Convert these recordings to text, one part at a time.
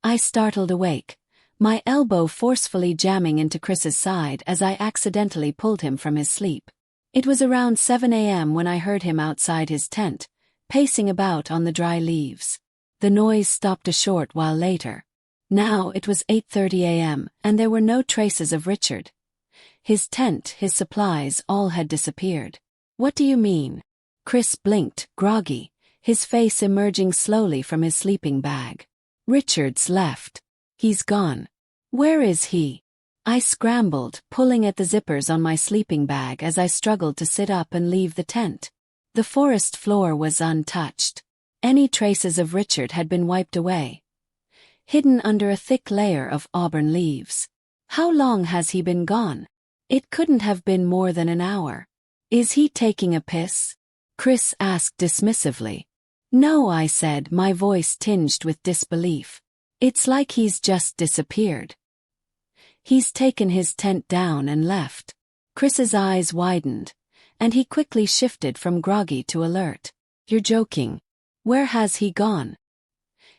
I startled awake, my elbow forcefully jamming into Chris's side as I accidentally pulled him from his sleep. It was around 7 a.m. when I heard him outside his tent, pacing about on the dry leaves. The noise stopped a short while later. Now it was 8:30 a.m., and there were no traces of Richard. His tent, his supplies, all had disappeared. What do you mean? Chris blinked, groggy, his face emerging slowly from his sleeping bag. Richard's left. He's gone. Where is he? I scrambled, pulling at the zippers on my sleeping bag as I struggled to sit up and leave the tent. The forest floor was untouched. Any traces of Richard had been wiped away, hidden under a thick layer of auburn leaves. How long has he been gone? It couldn't have been more than an hour. Is he taking a piss? Chris asked dismissively. No, I said, my voice tinged with disbelief. It's like he's just disappeared. He's taken his tent down and left. Chris's eyes widened, and he quickly shifted from groggy to alert. You're joking. Where has he gone?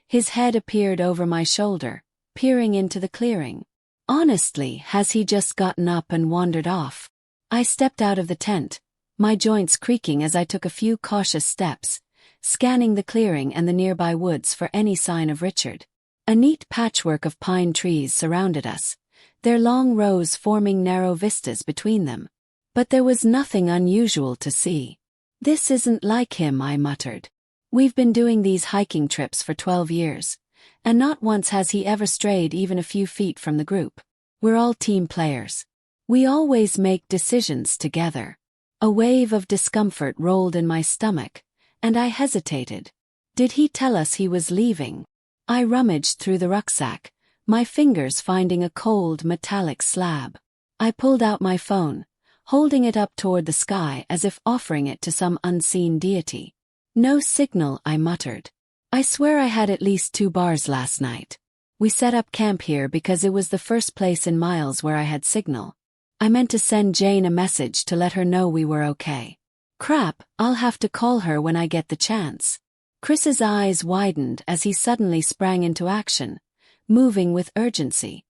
His head appeared over my shoulder, peering into the clearing. Honestly, has he just gotten up and wandered off? I stepped out of the tent, my joints creaking as I took a few cautious steps, scanning the clearing and the nearby woods for any sign of Richard. A neat patchwork of pine trees surrounded us, their long rows forming narrow vistas between them. But there was nothing unusual to see. This isn't like him, I muttered. We've been doing these hiking trips for 12 years, and not once has he ever strayed even a few feet from the group. We're all team players. We always make decisions together. A wave of discomfort rolled in my stomach, and I hesitated. Did he tell us he was leaving? I rummaged through the rucksack, my fingers finding a cold metallic slab. I pulled out my phone, holding it up toward the sky as if offering it to some unseen deity. No signal, I muttered. I swear I had at least 2 bars last night. We set up camp here because it was the first place in miles where I had signal. I meant to send Jane a message to let her know we were okay. Crap, I'll have to call her when I get the chance. Chris's eyes widened as he suddenly sprang into action, moving with urgency.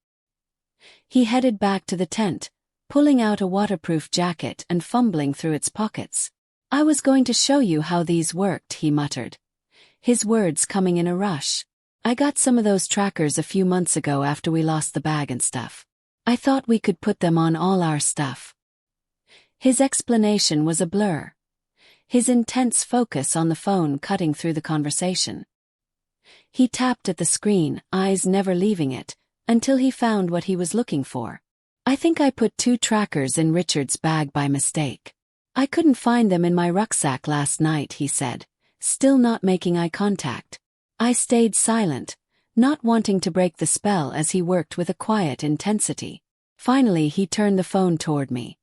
He headed back to the tent, pulling out a waterproof jacket and fumbling through its pockets. I was going to show you how these worked, he muttered, his words coming in a rush. I got some of those trackers a few months ago after we lost the bag and stuff. I thought we could put them on all our stuff. His explanation was a blur, his intense focus on the phone cutting through the conversation. He tapped at the screen, eyes never leaving it, until he found what he was looking for. I think I put 2 trackers in Richard's bag by mistake. I couldn't find them in my rucksack last night, he said, still not making eye contact. I stayed silent, not wanting to break the spell as he worked with a quiet intensity. Finally he turned the phone toward me.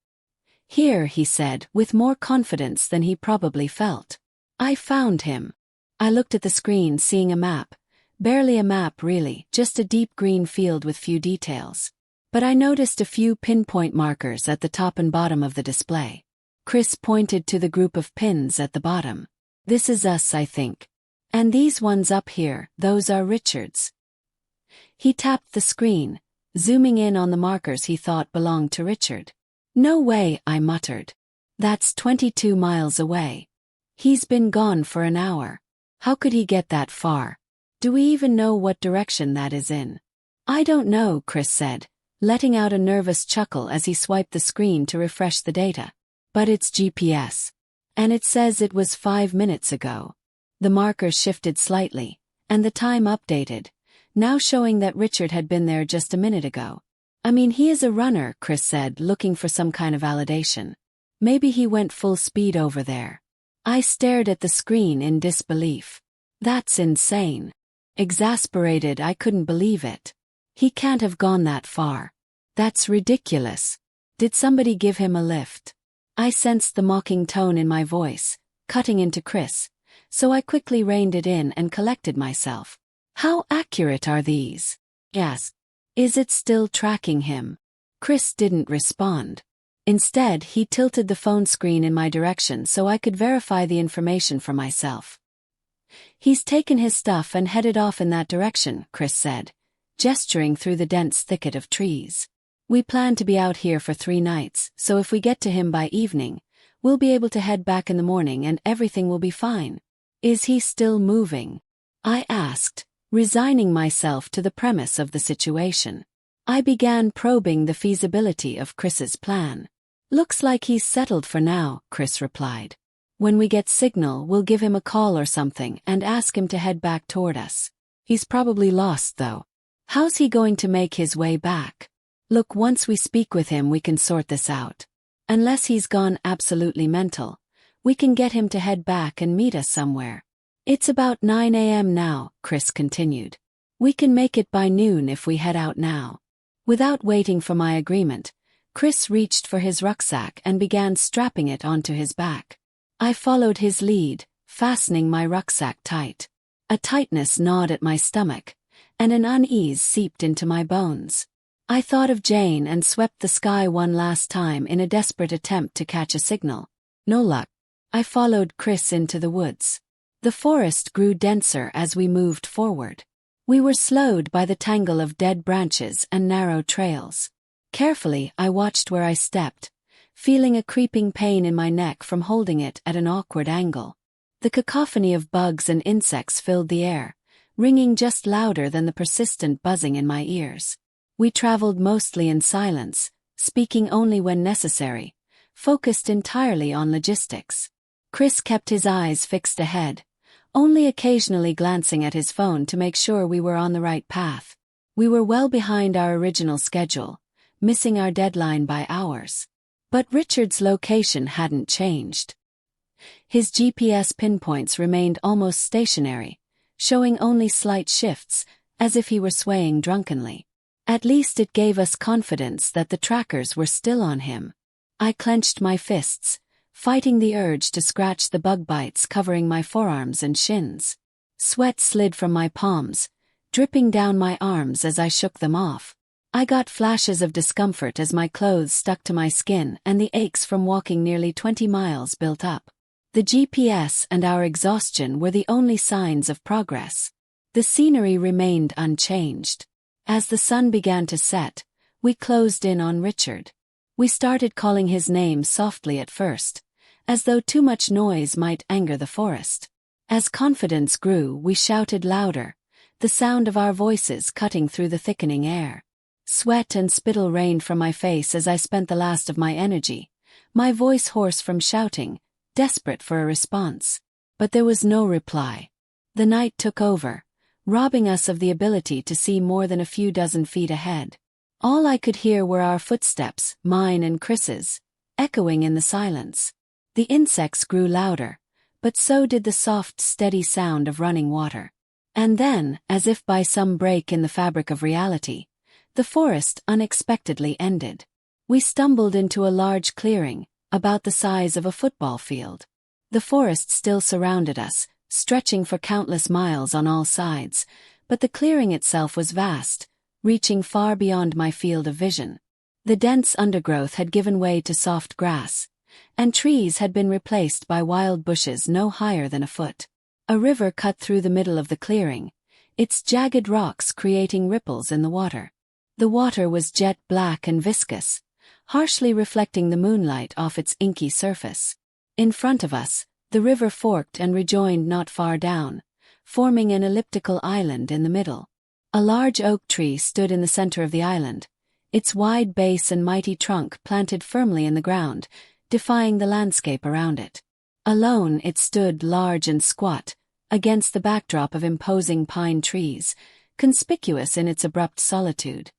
Here, he said, with more confidence than he probably felt. I found him. I looked at the screen, seeing a map. Barely a map really, just a deep green field with few details. But I noticed a few pinpoint markers at the top and bottom of the display. Chris pointed to the group of pins at the bottom. This is us, I think. And these ones up here, those are Richard's. He tapped the screen, zooming in on the markers he thought belonged to Richard. No way, I muttered. That's 22 miles away. He's been gone for an hour. How could he get that far? Do we even know what direction that is in? I don't know, Chris said, letting out a nervous chuckle as he swiped the screen to refresh the data. But it's GPS. And it says it was 5 minutes ago. The marker shifted slightly, and the time updated, now showing that Richard had been there just a minute ago. I mean, he is a runner, Chris said, looking for some kind of validation. Maybe he went full speed over there. I stared at the screen in disbelief. That's insane. Exasperated, I couldn't believe it. He can't have gone that far. That's ridiculous. Did somebody give him a lift? I sensed the mocking tone in my voice, cutting into Chris, so I quickly reined it in and collected myself. How accurate are these? Yes. Is it still tracking him? Chris didn't respond. Instead, he tilted the phone screen in my direction so I could verify the information for myself. He's taken his stuff and headed off in that direction, Chris said, gesturing through the dense thicket of trees. We plan to be out here for 3 nights, so if we get to him by evening, we'll be able to head back in the morning and everything will be fine. Is he still moving? I asked, resigning myself to the premise of the situation. I began probing the feasibility of Chris's plan. Looks like he's settled for now, Chris replied. When we get signal, we'll give him a call or something and ask him to head back toward us. He's probably lost though. How's he going to make his way back? Look, once we speak with him we can sort this out. Unless he's gone absolutely mental, we can get him to head back and meet us somewhere. It's about 9 a.m. now, Chris continued. We can make it by noon if we head out now. Without waiting for my agreement, Chris reached for his rucksack and began strapping it onto his back. I followed his lead, fastening my rucksack tight. A tightness gnawed at my stomach, and an unease seeped into my bones. I thought of Jane and swept the sky one last time in a desperate attempt to catch a signal. No luck. I followed Chris into the woods. The forest grew denser as we moved forward. We were slowed by the tangle of dead branches and narrow trails. Carefully, I watched where I stepped, feeling a creeping pain in my neck from holding it at an awkward angle. The cacophony of bugs and insects filled the air, ringing just louder than the persistent buzzing in my ears. We traveled mostly in silence, speaking only when necessary, focused entirely on logistics. Chris kept his eyes fixed ahead, only occasionally glancing at his phone to make sure we were on the right path. We were well behind our original schedule, missing our deadline by hours. But Richard's location hadn't changed. His GPS pinpoints remained almost stationary, showing only slight shifts, as if he were swaying drunkenly. At least it gave us confidence that the trackers were still on him. I clenched my fists, fighting the urge to scratch the bug bites covering my forearms and shins. Sweat slid from my palms, dripping down my arms as I shook them off. I got flashes of discomfort as my clothes stuck to my skin and the aches from walking nearly 20 miles built up. The GPS and our exhaustion were the only signs of progress. The scenery remained unchanged. As the sun began to set, we closed in on Richard. We started calling his name softly at first, as though too much noise might anger the forest. As confidence grew, we shouted louder, the sound of our voices cutting through the thickening air. Sweat and spittle rained from my face as I spent the last of my energy, my voice hoarse from shouting, desperate for a response. But there was no reply. The night took over, robbing us of the ability to see more than a few dozen feet ahead. All I could hear were our footsteps, mine and Chris's, echoing in the silence. The insects grew louder, but so did the soft, steady sound of running water. And then, as if by some break in the fabric of reality, the forest unexpectedly ended. We stumbled into a large clearing, about the size of a football field. The forest still surrounded us, stretching for countless miles on all sides, but the clearing itself was vast, reaching far beyond my field of vision. The dense undergrowth had given way to soft grass, and trees had been replaced by wild bushes no higher than a foot. A river cut through the middle of the clearing, its jagged rocks creating ripples in the water. The water was jet black and viscous, harshly reflecting the moonlight off its inky surface. In front of us, the river forked and rejoined not far down, forming an elliptical island in the middle. A large oak tree stood in the center of the island, its wide base and mighty trunk planted firmly in the ground, defying the landscape around it. Alone it stood large and squat, against the backdrop of imposing pine trees, conspicuous in its abrupt solitude.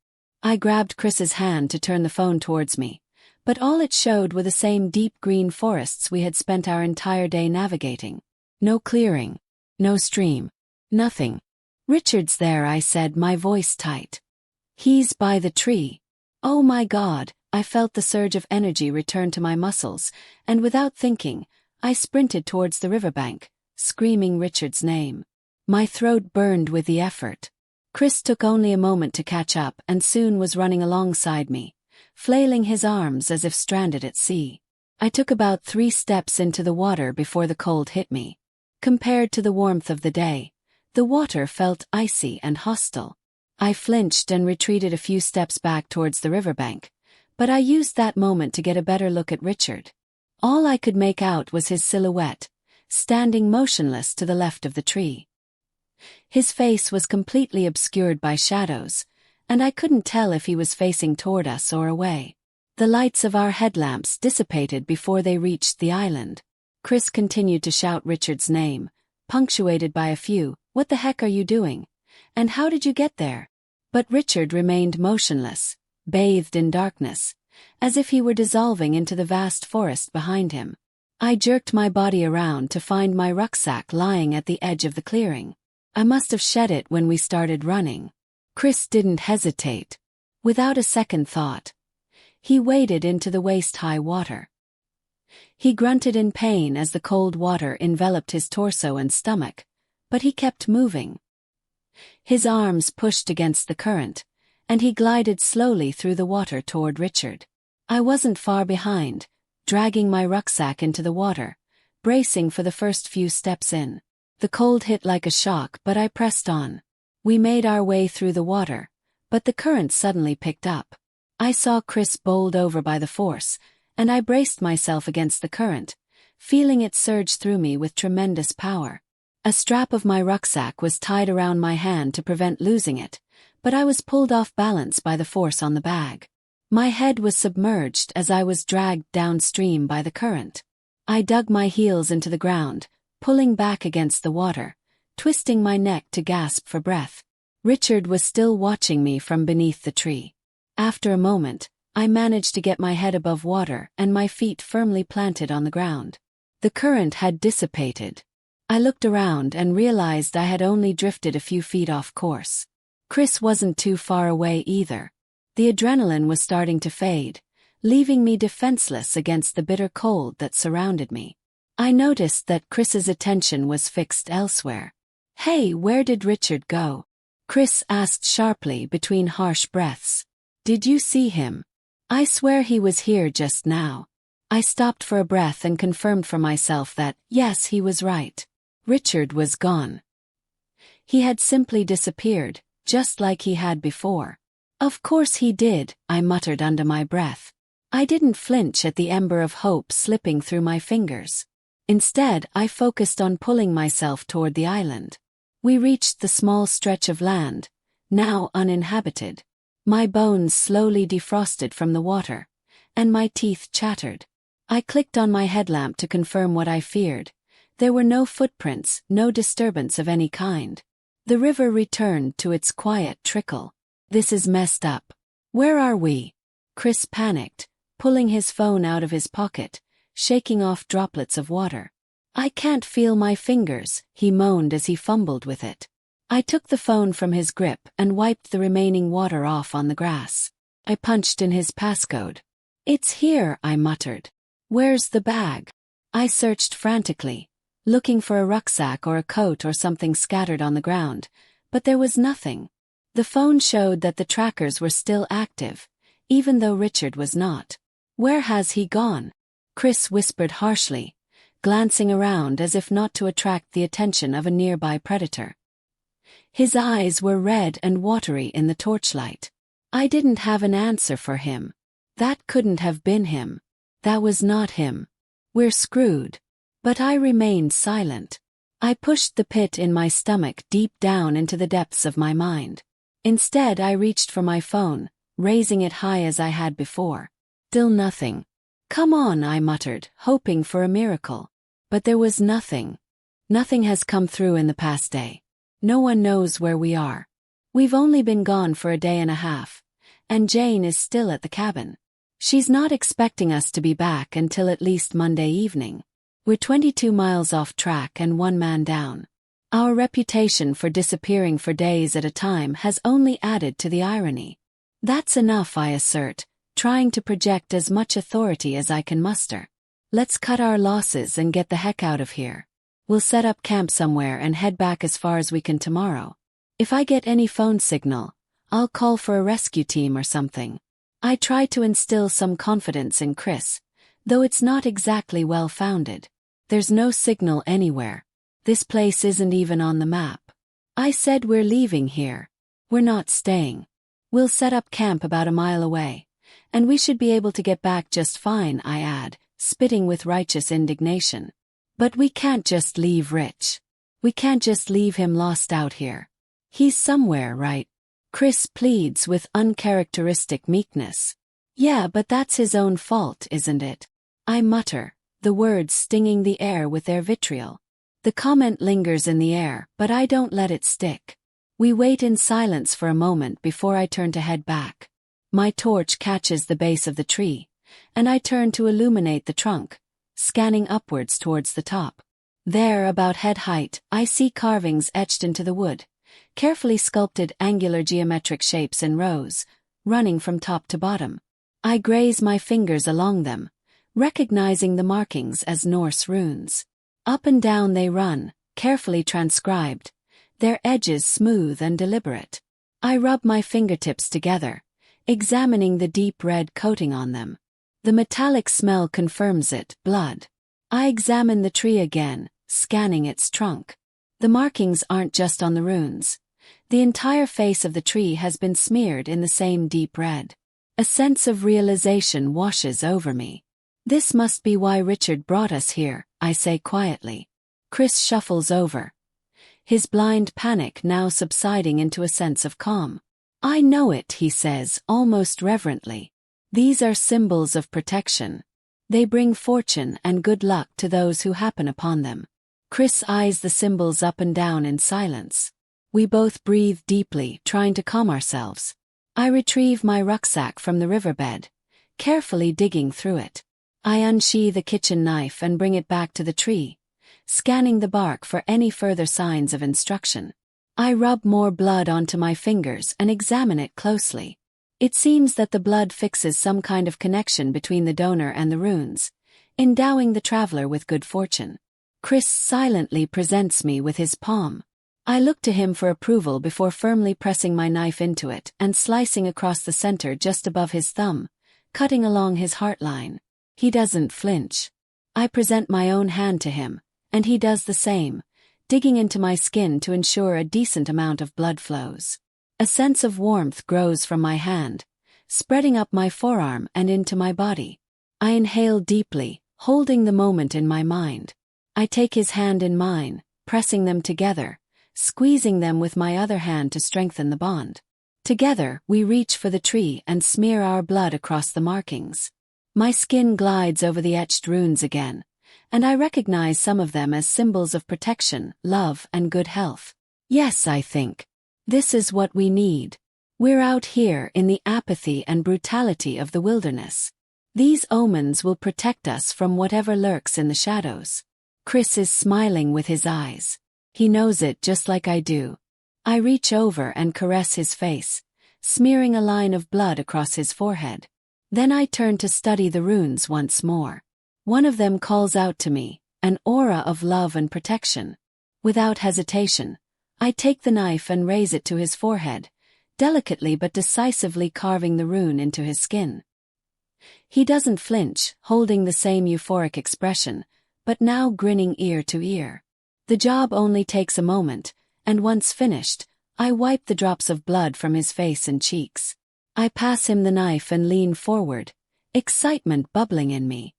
I grabbed Chris's hand to turn the phone towards me, but all it showed were the same deep green forests we had spent our entire day navigating. No clearing, no stream, nothing. "Richard's there," I said, my voice tight. "He's by the tree." Oh my God, I felt the surge of energy return to my muscles, and without thinking, I sprinted towards the riverbank, screaming Richard's name. My throat burned with the effort. Chris took only a moment to catch up and soon was running alongside me, flailing his arms as if stranded at sea. I took about 3 steps into the water before the cold hit me. Compared to the warmth of the day, the water felt icy and hostile. I flinched and retreated a few steps back towards the riverbank, but I used that moment to get a better look at Richard. All I could make out was his silhouette, standing motionless to the left of the tree. His face was completely obscured by shadows, and I couldn't tell if he was facing toward us or away. The lights of our headlamps dissipated before they reached the island. Chris continued to shout Richard's name, punctuated by a few, "What the heck are you doing? And how did you get there?" But Richard remained motionless, bathed in darkness, as if he were dissolving into the vast forest behind him. I jerked my body around to find my rucksack lying at the edge of the clearing. I must have shed it when we started running. Chris didn't hesitate. Without a second thought, he waded into the waist-high water. He grunted in pain as the cold water enveloped his torso and stomach, but he kept moving. His arms pushed against the current, and he glided slowly through the water toward Richard. I wasn't far behind, dragging my rucksack into the water, bracing for the first few steps in. The cold hit like a shock, but I pressed on. We made our way through the water, but the current suddenly picked up. I saw Chris bowled over by the force, and I braced myself against the current, feeling it surge through me with tremendous power. A strap of my rucksack was tied around my hand to prevent losing it, but I was pulled off balance by the force on the bag. My head was submerged as I was dragged downstream by the current. I dug my heels into the ground, pulling back against the water, twisting my neck to gasp for breath. Richard was still watching me from beneath the tree. After a moment, I managed to get my head above water and my feet firmly planted on the ground. The current had dissipated. I looked around and realized I had only drifted a few feet off course. Chris wasn't too far away either. The adrenaline was starting to fade, leaving me defenseless against the bitter cold that surrounded me. I noticed that Chris's attention was fixed elsewhere. "Hey, where did Richard go?" Chris asked sharply between harsh breaths. "Did you see him? I swear he was here just now." I stopped for a breath and confirmed for myself that, yes, he was right. Richard was gone. He had simply disappeared, just like he had before. "Of course he did," I muttered under my breath. I didn't flinch at the ember of hope slipping through my fingers. Instead, I focused on pulling myself toward the island. We reached the small stretch of land, now uninhabited. My bones slowly defrosted from the water, and my teeth chattered. I clicked on my headlamp to confirm what I feared. There were no footprints, no disturbance of any kind. The river returned to its quiet trickle. "This is messed up. Where are we?" Chris panicked, pulling his phone out of his pocket, shaking off droplets of water. "I can't feel my fingers," he moaned as he fumbled with it. I took the phone from his grip and wiped the remaining water off on the grass. I punched in his passcode. "It's here," I muttered. "Where's the bag?" I searched frantically, looking for a rucksack or a coat or something scattered on the ground, but there was nothing. The phone showed that the trackers were still active, even though Richard was not. "Where has he gone?" Chris whispered harshly, glancing around as if not to attract the attention of a nearby predator. His eyes were red and watery in the torchlight. I didn't have an answer for him. That couldn't have been him. That was not him. We're screwed. But I remained silent. I pushed the pit in my stomach deep down into the depths of my mind. Instead, I reached for my phone, raising it high as I had before. Still nothing. "Come on," I muttered, hoping for a miracle. But there was nothing. Nothing has come through in the past day. No one knows where we are. We've only been gone for a day and a half, and Jane is still at the cabin. She's not expecting us to be back until at least Monday evening. We're 22 miles off track and one man down. Our reputation for disappearing for days at a time has only added to the irony. "That's enough," I assert, trying to project as much authority as I can muster. "Let's cut our losses and get the heck out of here. We'll set up camp somewhere and head back as far as we can tomorrow. If I get any phone signal, I'll call for a rescue team or something." I try to instill some confidence in Chris, though it's not exactly well-founded. There's no signal anywhere. This place isn't even on the map. I said we're leaving here. We're not staying. We'll set up camp about a mile away. And we should be able to get back just fine, I add, spitting with righteous indignation. But we can't just leave Rich. We can't just leave him lost out here. He's somewhere, right? Chris pleads with uncharacteristic meekness. Yeah, but that's his own fault, isn't it? I mutter, the words stinging the air with their vitriol. The comment lingers in the air, but I don't let it stick. We wait in silence for a moment before I turn to head back. My torch catches the base of the tree, and I turn to illuminate the trunk, scanning upwards towards the top. There, about head height, I see carvings etched into the wood, carefully sculpted angular geometric shapes in rows, running from top to bottom. I graze my fingers along them, recognizing the markings as Norse runes. Up and down they run, carefully transcribed, their edges smooth and deliberate. I rub my fingertips together, examining the deep red coating on them. The metallic smell confirms it, blood. I examine the tree again, scanning its trunk. The markings aren't just on the runes. The entire face of the tree has been smeared in the same deep red. A sense of realization washes over me. This must be why Richard brought us here, I say quietly. Chris shuffles over, his blind panic now subsiding into a sense of calm. I know it, he says, almost reverently. These are symbols of protection. They bring fortune and good luck to those who happen upon them. Chris eyes the symbols up and down in silence. We both breathe deeply, trying to calm ourselves. I retrieve my rucksack from the riverbed, carefully digging through it. I unsheathe a kitchen knife and bring it back to the tree, scanning the bark for any further signs of instruction. I rub more blood onto my fingers and examine it closely. It seems that the blood fixes some kind of connection between the donor and the runes, endowing the traveler with good fortune. Chris silently presents me with his palm. I look to him for approval before firmly pressing my knife into it and slicing across the center just above his thumb, cutting along his heart line. He doesn't flinch. I present my own hand to him, and he does the same, digging into my skin to ensure a decent amount of blood flows. A sense of warmth grows from my hand, spreading up my forearm and into my body. I inhale deeply, holding the moment in my mind. I take his hand in mine, pressing them together, squeezing them with my other hand to strengthen the bond. Together, we reach for the tree and smear our blood across the markings. My skin glides over the etched runes again, and I recognize some of them as symbols of protection, love, and good health. Yes, I think. This is what we need. We're out here in the apathy and brutality of the wilderness. These omens will protect us from whatever lurks in the shadows. Chris is smiling with his eyes. He knows it just like I do. I reach over and caress his face, smearing a line of blood across his forehead. Then I turn to study the runes once more. One of them calls out to me, an aura of love and protection. Without hesitation, I take the knife and raise it to his forehead, delicately but decisively carving the rune into his skin. He doesn't flinch, holding the same euphoric expression, but now grinning ear to ear. The job only takes a moment, and once finished, I wipe the drops of blood from his face and cheeks. I pass him the knife and lean forward, excitement bubbling in me.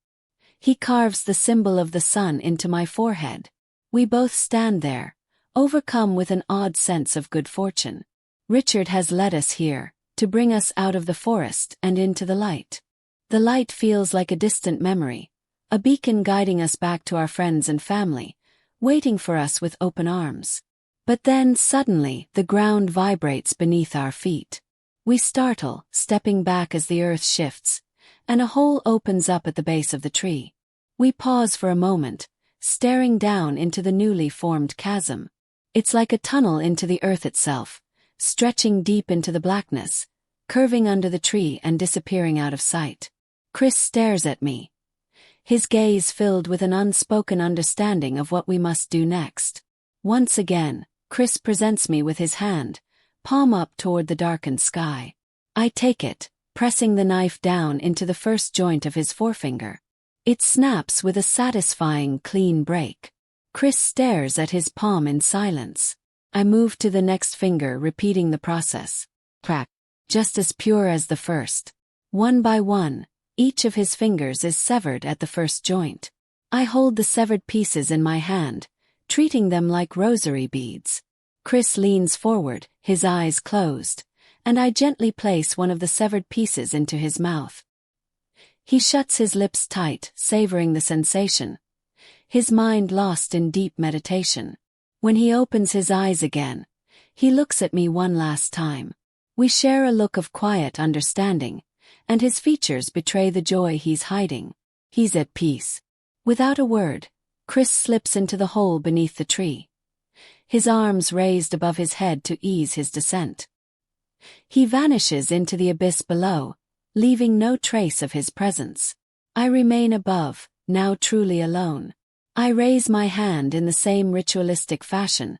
He carves the symbol of the sun into my forehead. We both stand there, overcome with an odd sense of good fortune. Richard has led us here, to bring us out of the forest and into the light. The light feels like a distant memory, a beacon guiding us back to our friends and family, waiting for us with open arms. But then, suddenly, the ground vibrates beneath our feet. We startle, stepping back as the earth shifts, and a hole opens up at the base of the tree. We pause for a moment, staring down into the newly formed chasm. It's like a tunnel into the earth itself, stretching deep into the blackness, curving under the tree and disappearing out of sight. Chris stares at me, his gaze filled with an unspoken understanding of what we must do next. Once again, Chris presents me with his hand, palm up toward the darkened sky. I take it, pressing the knife down into the first joint of his forefinger. It snaps with a satisfying, clean break. Chris stares at his palm in silence. I moved to the next finger, repeating the process. Crack. Just as pure as the first. One by one, each of his fingers is severed at the first joint. I hold the severed pieces in my hand, treating them like rosary beads. Chris leans forward, his eyes closed, and I gently place one of the severed pieces into his mouth. He shuts his lips tight, savoring the sensation, his mind lost in deep meditation. When he opens his eyes again, he looks at me one last time. We share a look of quiet understanding, and his features betray the joy he's hiding. He's at peace. Without a word, Chris slips into the hole beneath the tree, his arms raised above his head to ease his descent. He vanishes into the abyss below, leaving no trace of his presence. I remain above, now truly alone. I raise my hand in the same ritualistic fashion,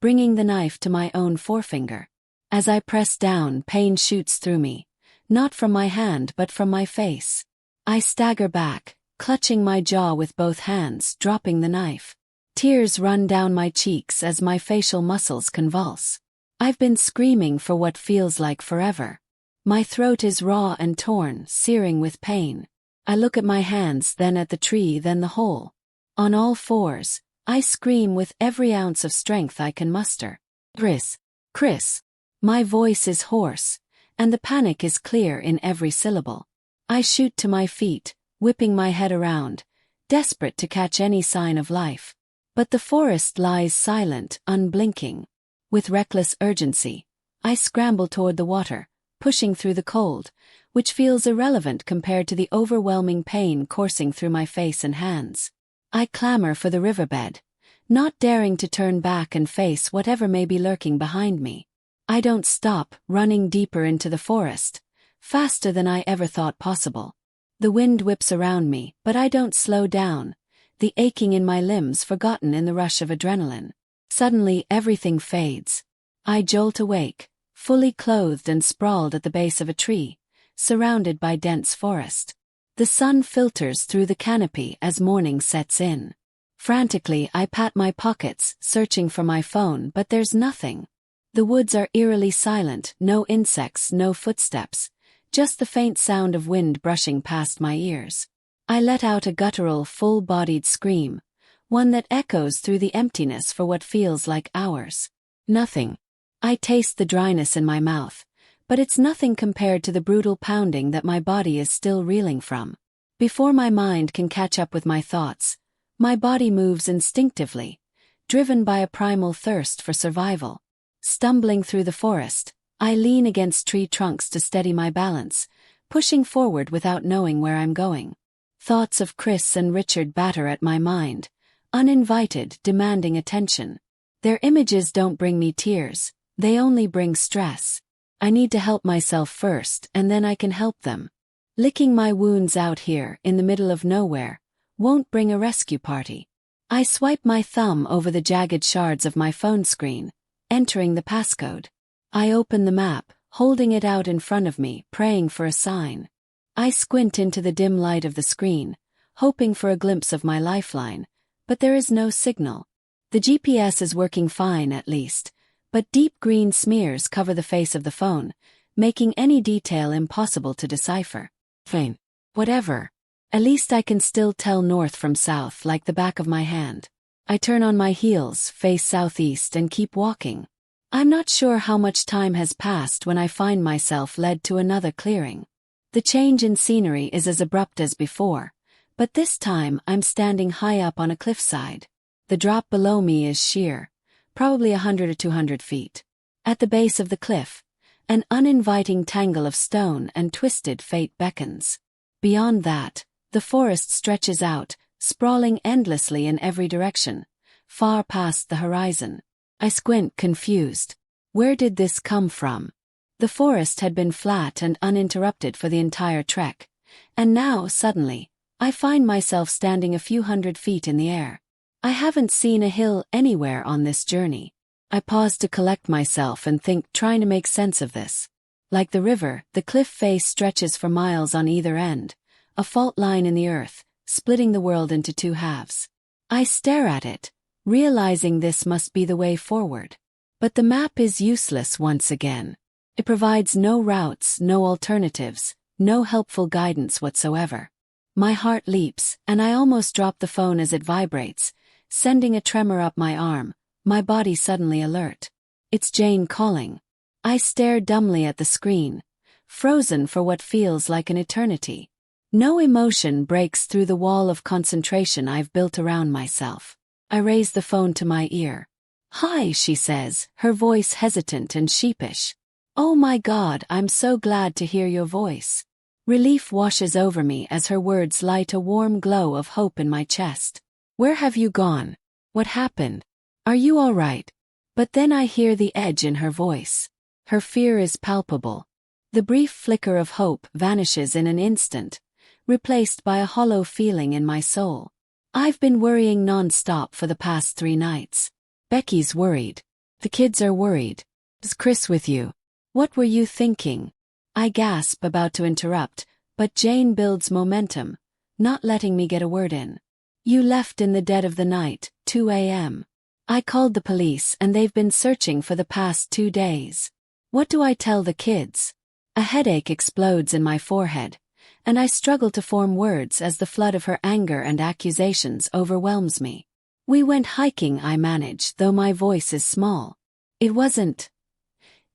bringing the knife to my own forefinger. As I press down, pain shoots through me, not from my hand but from my face. I stagger back, clutching my jaw with both hands, dropping the knife. Tears run down my cheeks as my facial muscles convulse. I've been screaming for what feels like forever. My throat is raw and torn, searing with pain. I look at my hands, then at the tree, then the hole. On all fours, I scream with every ounce of strength I can muster. Chris! Chris! My voice is hoarse, and the panic is clear in every syllable. I shoot to my feet, whipping my head around, desperate to catch any sign of life. But the forest lies silent, unblinking. With reckless urgency, I scramble toward the water, pushing through the cold, which feels irrelevant compared to the overwhelming pain coursing through my face and hands. I clamor for the riverbed, not daring to turn back and face whatever may be lurking behind me. I don't stop, running deeper into the forest, faster than I ever thought possible. The wind whips around me, but I don't slow down, the aching in my limbs forgotten in the rush of adrenaline. Suddenly everything fades. I jolt awake, fully clothed and sprawled at the base of a tree, surrounded by dense forest. The sun filters through the canopy as morning sets in. Frantically, I pat my pockets, searching for my phone, but there's nothing. The woods are eerily silent, no insects, no footsteps, just the faint sound of wind brushing past my ears. I let out a guttural, full-bodied scream, one that echoes through the emptiness for what feels like hours. Nothing. I taste the dryness in my mouth, but it's nothing compared to the brutal pounding that my body is still reeling from. Before my mind can catch up with my thoughts, my body moves instinctively, driven by a primal thirst for survival. Stumbling through the forest, I lean against tree trunks to steady my balance, pushing forward without knowing where I'm going. Thoughts of Chris and Richard batter at my mind, uninvited, demanding attention. Their images don't bring me tears, they only bring stress. I need to help myself first, and then I can help them. Licking my wounds out here, in the middle of nowhere, won't bring a rescue party. I swipe my thumb over the jagged shards of my phone screen, entering the passcode. I open the map, holding it out in front of me, praying for a sign. I squint into the dim light of the screen, hoping for a glimpse of my lifeline, but there is no signal. The GPS is working fine at least, but deep green smears cover the face of the phone, making any detail impossible to decipher. Fine. Whatever. At least I can still tell north from south like the back of my hand. I turn on my heels, face southeast, and keep walking. I'm not sure how much time has passed when I find myself led to another clearing. The change in scenery is as abrupt as before, but this time I'm standing high up on a cliffside. The drop below me is sheer, probably 100 or 200 feet. At the base of the cliff, an uninviting tangle of stone and twisted fate beckons. Beyond that, the forest stretches out, sprawling endlessly in every direction, far past the horizon. I squint, confused. Where did this come from? The forest had been flat and uninterrupted for the entire trek, and now, suddenly, I find myself standing a few hundred feet in the air. I haven't seen a hill anywhere on this journey. I pause to collect myself and think, trying to make sense of this. Like the river, the cliff face stretches for miles on either end, a fault line in the earth, splitting the world into two halves. I stare at it, realizing this must be the way forward. But the map is useless once again. It provides no routes, no alternatives, no helpful guidance whatsoever. My heart leaps, and I almost drop the phone as it vibrates, sending a tremor up my arm, my body suddenly alert. It's Jane calling. I stare dumbly at the screen, frozen for what feels like an eternity. No emotion breaks through the wall of concentration I've built around myself. I raise the phone to my ear. "Hi," she says, her voice hesitant and sheepish. "Oh my God, I'm so glad to hear your voice." Relief washes over me as her words light a warm glow of hope in my chest. "Where have you gone? What happened? Are you all right?" But then I hear the edge in her voice. Her fear is palpable. The brief flicker of hope vanishes in an instant, replaced by a hollow feeling in my soul. I've been worrying non-stop for the past 3 nights. Becky's worried. The kids are worried. Is Chris with you? What were you thinking? I gasp, about to interrupt, but Jane builds momentum, not letting me get a word in. "You left in the dead of the night, 2 a.m. I called the police and they've been searching for the past 2 days. What do I tell the kids?" A headache explodes in my forehead, and I struggle to form words as the flood of her anger and accusations overwhelms me. "We went hiking," I manage, though my voice is small. "It wasn't."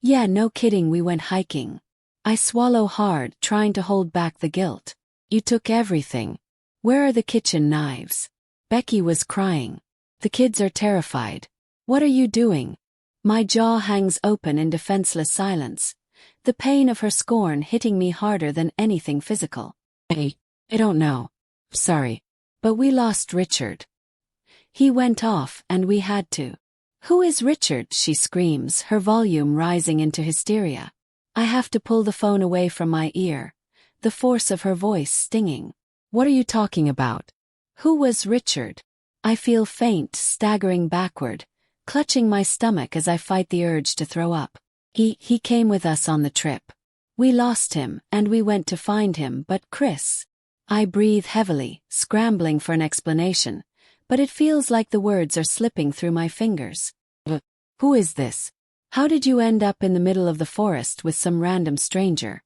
"Yeah, no kidding, we went hiking." I swallow hard, trying to hold back the guilt. "You took everything. Where are the kitchen knives?" Becky was crying. "The kids are terrified." "What are you doing?" My jaw hangs open in defenseless silence, the pain of her scorn hitting me harder than anything physical. I don't know. Sorry. But we lost Richard. He went off and we had to." "Who is Richard?" she screams, her volume rising into hysteria. I have to pull the phone away from my ear, the force of her voice stinging. "What are you talking about? Who was Richard?" I feel faint, staggering backward, clutching my stomach as I fight the urge to throw up. He came with us on the trip. We lost him, and we went to find him, but Chris." I breathe heavily, scrambling for an explanation, but it feels like the words are slipping through my fingers. Who is this? How did you end up in the middle of the forest with some random stranger?"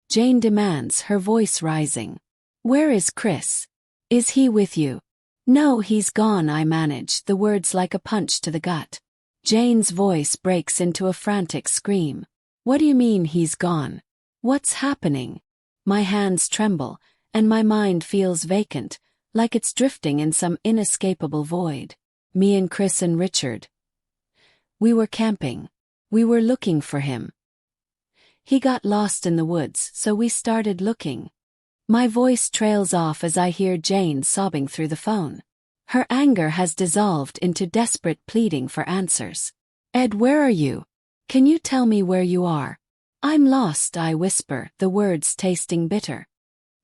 Jane demands, her voice rising. "Where is Chris? Is he with you?" "No, he's gone," I manage, the words like a punch to the gut. Jane's voice breaks into a frantic scream. "What do you mean he's gone? What's happening?" My hands tremble, and my mind feels vacant, like it's drifting in some inescapable void. "Me and Chris and Richard. We were camping. We were looking for him. He got lost in the woods, so we started looking." My voice trails off as I hear Jane sobbing through the phone. Her anger has dissolved into desperate pleading for answers. "Ed, where are you? Can you tell me where you are?" "I'm lost," I whisper, the words tasting bitter.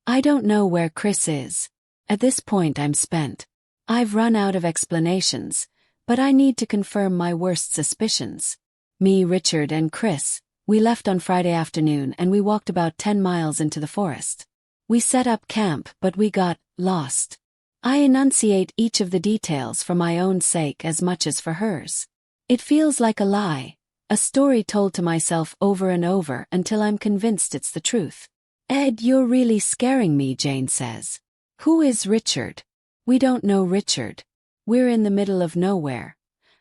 "I don't know where Chris is." At this point I'm spent. I've run out of explanations, but I need to confirm my worst suspicions. "Me, Richard, and Chris, we left on Friday afternoon and we walked about 10 miles into the forest. We set up camp, but we got lost." I enunciate each of the details for my own sake as much as for hers. It feels like a lie, a story told to myself over and over until I'm convinced it's the truth. "Ed, you're really scaring me," Jane says. "Who is Richard?" "We don't know Richard. We're in the middle of nowhere.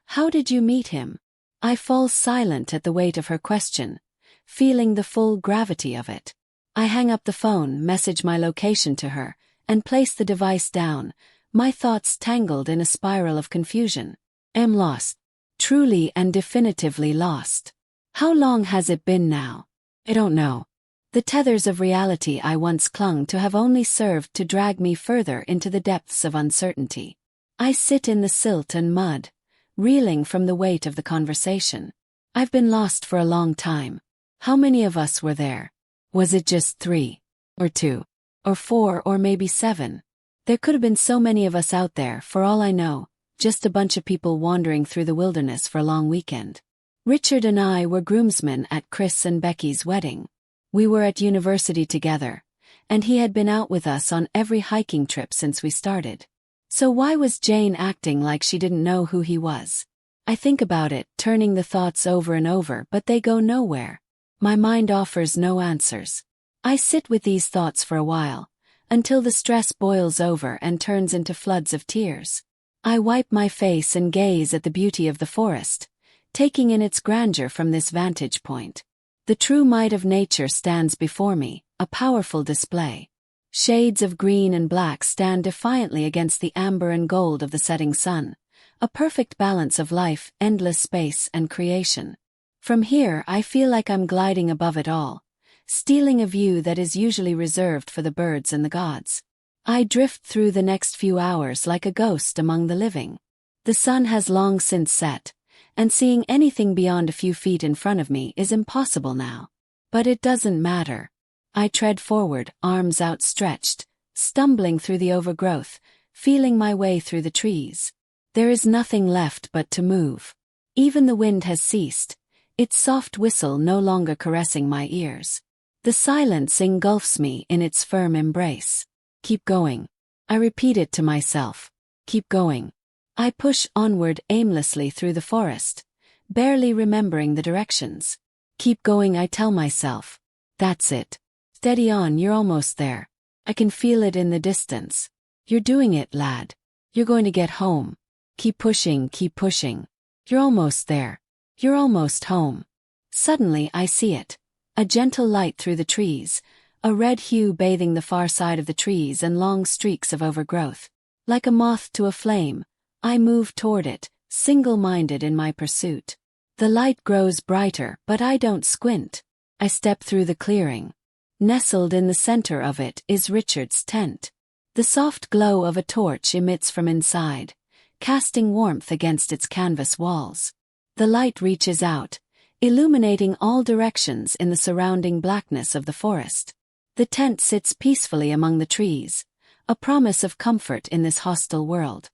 How did you meet him?" I fall silent at the weight of her question, feeling the full gravity of it. I hang up the phone, message my location to her, and place the device down, my thoughts tangled in a spiral of confusion. I'm lost. Truly and definitively lost. How long has it been now? I don't know. The tethers of reality I once clung to have only served to drag me further into the depths of uncertainty. I sit in the silt and mud, reeling from the weight of the conversation. I've been lost for a long time. How many of us were there? Was it just 3? Or 2? Or 4, or maybe 7? There could have been so many of us out there, for all I know, just a bunch of people wandering through the wilderness for a long weekend. Richard and I were groomsmen at Chris and Becky's wedding. We were at university together, and he had been out with us on every hiking trip since we started. So why was Jane acting like she didn't know who he was? I think about it, turning the thoughts over and over, but they go nowhere. My mind offers no answers. I sit with these thoughts for a while, until the stress boils over and turns into floods of tears. I wipe my face and gaze at the beauty of the forest, taking in its grandeur from this vantage point. The true might of nature stands before me, a powerful display. Shades of green and black stand defiantly against the amber and gold of the setting sun, a perfect balance of life, endless space, and creation. From here I feel like I'm gliding above it all, stealing a view that is usually reserved for the birds and the gods. I drift through the next few hours like a ghost among the living. The sun has long since set, and seeing anything beyond a few feet in front of me is impossible now. But it doesn't matter. I tread forward, arms outstretched, stumbling through the overgrowth, feeling my way through the trees. There is nothing left but to move. Even the wind has ceased, its soft whistle no longer caressing my ears. The silence engulfs me in its firm embrace. Keep going. I repeat it to myself. Keep going. I push onward aimlessly through the forest, barely remembering the directions. Keep going, I tell myself. That's it. Steady on, you're almost there. I can feel it in the distance. You're doing it, lad. You're going to get home. Keep pushing, keep pushing. You're almost there. You're almost home. Suddenly I see it. A gentle light through the trees, a red hue bathing the far side of the trees and long streaks of overgrowth. Like a moth to a flame, I move toward it, single-minded in my pursuit. The light grows brighter, but I don't squint. I step through the clearing. Nestled in the center of it is Richard's tent. The soft glow of a torch emits from inside, casting warmth against its canvas walls. The light reaches out, illuminating all directions in the surrounding blackness of the forest. The tent sits peacefully among the trees, a promise of comfort in this hostile world.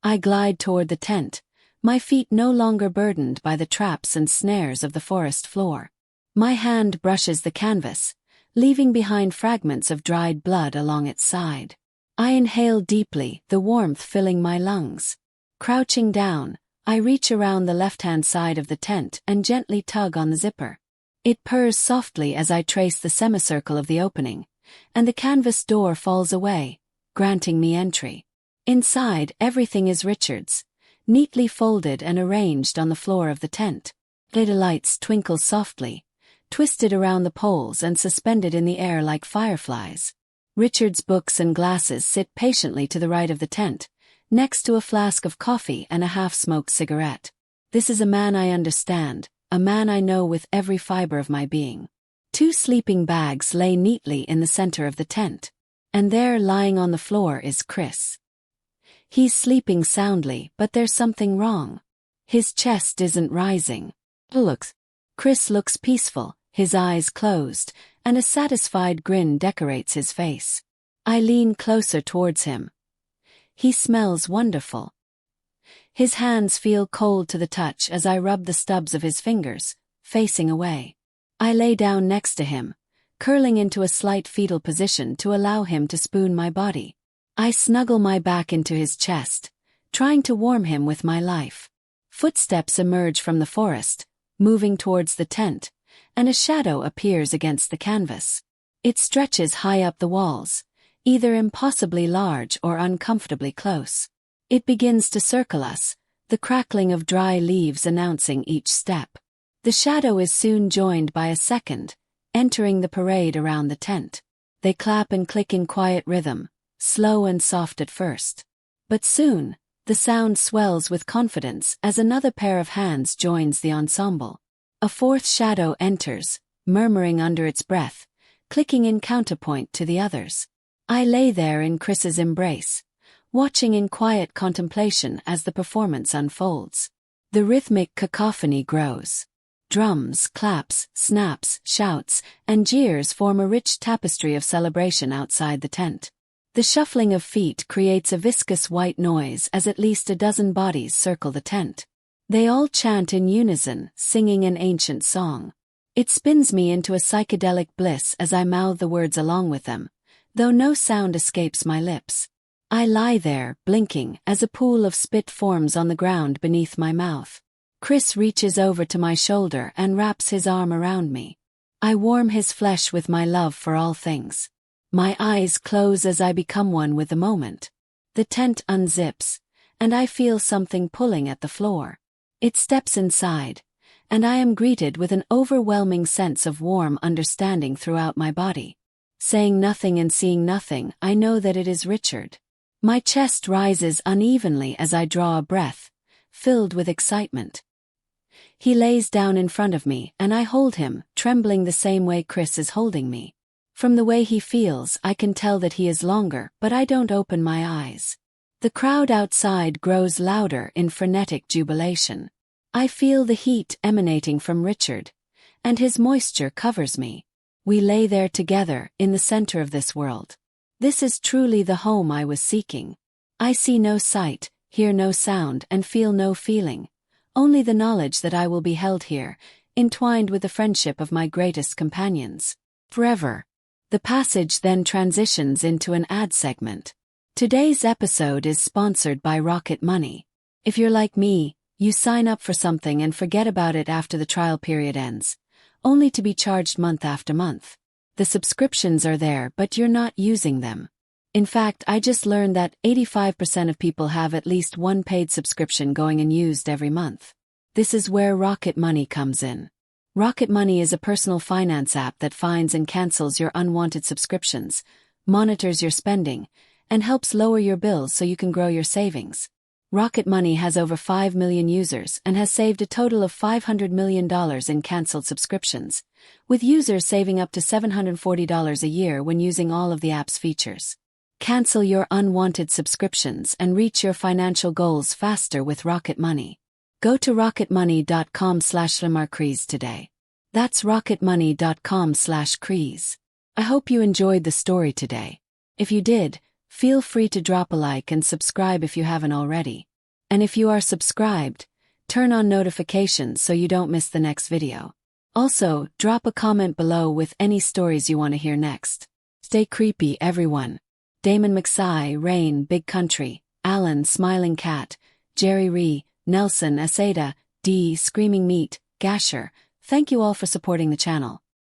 I glide toward the tent, my feet no longer burdened by the traps and snares of the forest floor. My hand brushes the canvas, leaving behind fragments of dried blood along its side. I inhale deeply, the warmth filling my lungs. Crouching down, I reach around the left-hand side of the tent and gently tug on the zipper. It purrs softly as I trace the semicircle of the opening, and the canvas door falls away, granting me entry. Inside, everything is Richard's, neatly folded and arranged on the floor of the tent. Little lights twinkle softly, twisted around the poles and suspended in the air like fireflies. Richard's books and glasses sit patiently to the right of the tent, next to a flask of coffee and a half-smoked cigarette. This is a man I understand, a man I know with every fiber of my being. 2 sleeping bags lay neatly in the center of the tent. And there, lying on the floor, is Chris. He's sleeping soundly, but there's something wrong. His chest isn't rising. Chris looks peaceful, his eyes closed, and a satisfied grin decorates his face. I lean closer towards him. He smells wonderful. His hands feel cold to the touch as I rub the stubs of his fingers, facing away. I lay down next to him, curling into a slight fetal position to allow him to spoon my body. I snuggle my back into his chest, trying to warm him with my life. Footsteps emerge from the forest, moving towards the tent, and a shadow appears against the canvas. It stretches high up the walls, either impossibly large or uncomfortably close. It begins to circle us, the crackling of dry leaves announcing each step. The shadow is soon joined by a second, entering the parade around the tent. They clap and click in quiet rhythm, slow and soft at first. But soon, the sound swells with confidence as another pair of hands joins the ensemble. A fourth shadow enters, murmuring under its breath, clicking in counterpoint to the others. I lay there in Chris's embrace, watching in quiet contemplation as the performance unfolds. The rhythmic cacophony grows. Drums, claps, snaps, shouts, and jeers form a rich tapestry of celebration outside the tent. The shuffling of feet creates a viscous white noise as at least a dozen bodies circle the tent. They all chant in unison, singing an ancient song. It spins me into a psychedelic bliss as I mouth the words along with them, though no sound escapes my lips. I lie there, blinking, as a pool of spit forms on the ground beneath my mouth. Chris reaches over to my shoulder and wraps his arm around me. I warm his flesh with my love for all things. My eyes close as I become one with the moment. The tent unzips, and I feel something pulling at the floor. It steps inside, and I am greeted with an overwhelming sense of warm understanding throughout my body. Saying nothing and seeing nothing, I know that it is Richard. My chest rises unevenly as I draw a breath, filled with excitement. He lays down in front of me, and I hold him, trembling the same way Chris is holding me. From the way he feels, I can tell that he is longer, but I don't open my eyes. The crowd outside grows louder in frenetic jubilation. I feel the heat emanating from Richard, and his moisture covers me. We lay there together, in the center of this world. This is truly the home I was seeking. I see no sight, hear no sound, and feel no feeling. Only the knowledge that I will be held here, entwined with the friendship of my greatest companions. Forever. The passage then transitions into an ad segment. Today's episode is sponsored by Rocket Money. If you're like me, you sign up for something and forget about it after the trial period ends, only to be charged month after month. The subscriptions are there, but you're not using them. In fact, I just learned that 85% of people have at least one paid subscription going unused every month. This is where Rocket Money comes in. Rocket Money is a personal finance app that finds and cancels your unwanted subscriptions, monitors your spending, and helps lower your bills so you can grow your savings. Rocket Money has over 5 million users and has saved a total of $500 million in canceled subscriptions, with users saving up to $740 a year when using all of the app's features. Cancel your unwanted subscriptions and reach your financial goals faster with Rocket Money. Go to rocketmoney.com/MrCreepypasta today. That's rocketmoney.com/Creepypasta. I hope you enjoyed the story today. If you did, feel free to drop a like and subscribe if you haven't already. And if you are subscribed, turn on notifications so you don't miss the next video. Also, drop a comment below with any stories you want to hear next. Stay creepy, everyone. Damon McSigh, Rain, Big Country, Alan, Smiling Cat, Jerry Ree, Nelson, Asada, D, Screaming Meat, Gasher, thank you all for supporting the channel.